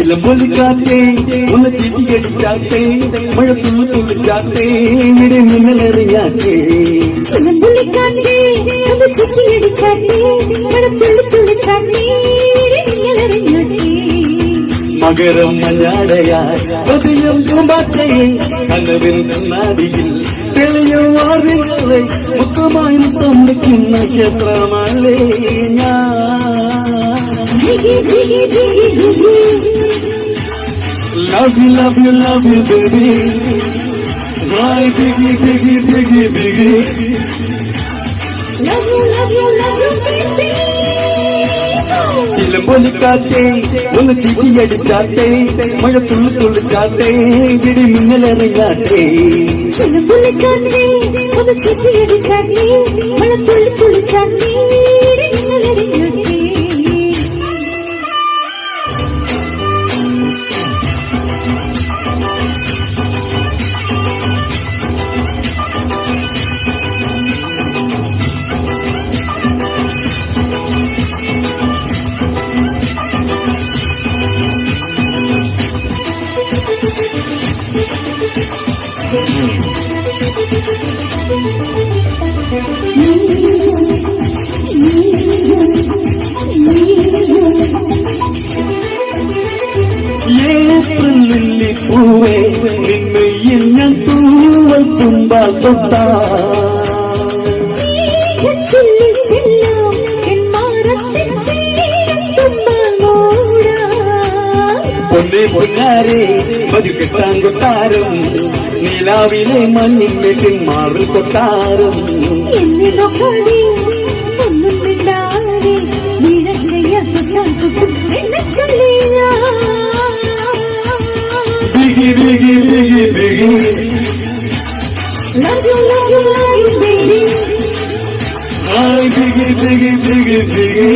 ചിലമ്പൊലിക്കാറ്റേ ഒന്ന് ചിരിയടിച്ചാട്ടേ മഴ തുള്ളു തുള്ളിച്ചാട്ടേ ഇടി മിന്നലെറിയാട്ടേ ചിലമ്പൊലിക്കാറ്റേ ഒന്ന് ചിരിയടിച്ചാട്ടേ മഴ തുള്ളു തുള്ളിച്ചാട്ടേ ഇടി മിന്നലെറിയാട്ടേ മകരം മഞ്ഞാടയായി ഹൃദയം പൂമ്പാറ്റയെ കനവിൻ കണ്ണാടിയിൽ തെളിയും വാതിലുകളെ മുത്തമായി തമ്മിക്കും നക്ഷത്രമല്ലേ ഞാൻ Love you, love you, love you, baby. Why, biggie, biggie, biggie, biggie. Love you, love you, love you, baby. ചിലമ്പൊലിക്കാറ്റേ ഒന്ന് ചിരിയടിച്ചാട്ടേ മഴ തുള്ളു തുള്ളിച്ചാട്ടേ ഇടി മിന്നലെറിയാട്ടേ ചിലമ്പൊലിക്കാറ്റേ ഒന്ന് ചിരിയടിച്ചാട്ടേ മഴ തുള്ളി തുള്ളിച്ചാട്ടേ ഇടി മിന്നലെറിയാട്ടേ ഏപ്രിൽ ലില്ലിപ്പൂവേ നിന്മയിൽ ഞാൻ തൂവൽ തുമ്പാൽ തൊട്ടാ പൊന്നേ പൊന്നാരേ ഒരു കെട്ടാൻ കൊട്ടാരം നിലാവിലെ മഞ്ഞിൻ വെട്ടിൻ മാറിൽ കൊട്ടാരം ബിഗി ബിഗി ബിഗി ബിഗി Love you, love you, love you, baby. Hi, biggy, biggy, biggy, biggy.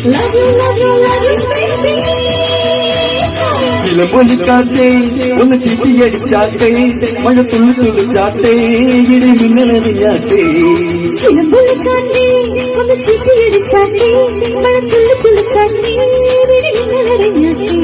Love you, love you, love you, baby. ചിലമ്പൊലിക്കാറ്റേ ഒന്ന് ചിരിയടിച്ചാട്ടേ മഴ തുള്ളു തുള്ളിച്ചാട്ടേ ഇടി മിന്നലെറിയാട്ടേ ചിലമ്പൊലിക്കാറ്റേ ഒന്ന് ചിരിയടിച്ചാട്ടേ മഴ തുള്ളി തുള്ളിച്ചാട്ടേ ഇടി മിന്നലെറിയാട്ടേ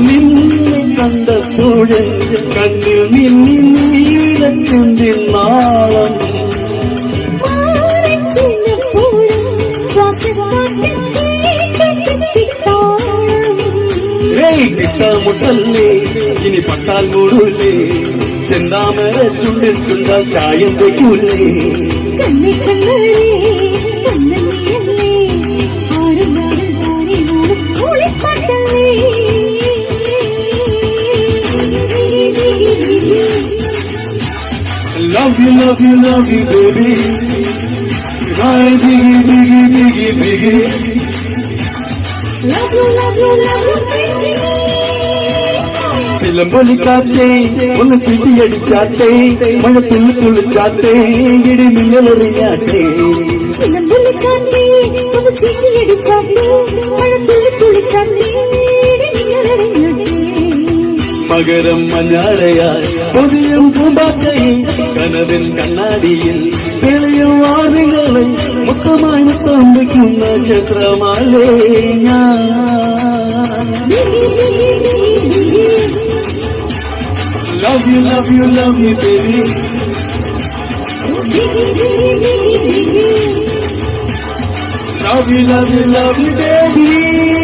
നിന്നെ കണ്ടപ്പോഴ് കണ്ണിൽ നിന്നി നീലത്തിൻ്റെ നാളം കിട്ടാമുട്ടല്ലേ ഇനി പട്ടാൽ മൂടൂലേ ചെന്താമര ചുണ്ടിൽ ചുണ്ടാൽ ചായം വയ്ക്കൂലേ Love you, love you, love you, baby. Hi, biggie, biggie, biggie, biggie. Love you, love you, love you, baby. ചിലമ്പൊലിക്കാറ്റേ ഒന്ന് ചിരിയടിച്ചാട്ടേ മഴ തുള്ളു തുള്ളിച്ചാട്ടേ ഇടി മിന്നലെറിയാട്ടേ ചിലമ്പൊലിക്കാറ്റേ ഒന്ന് ചിരിയടിച്ചാട്ടേ മഴ തുള്ളി തുള്ളിച്ചാട്ടേ ഇടി മിന്നലെറിയാട്ടേ മകരം മഞ്ഞാടയായി പുതിയും പൂമ്പാറ്റയെ കനവിൻ കണ്ണാടിയിൽ തെളിയും വാതിലുകളെ മൊത്തമായി മുത്തം വയ്ക്കും നക്ഷത്രമാലേ ഞാൻ Love you, love you, love you, baby. Love you, love you, love you, baby.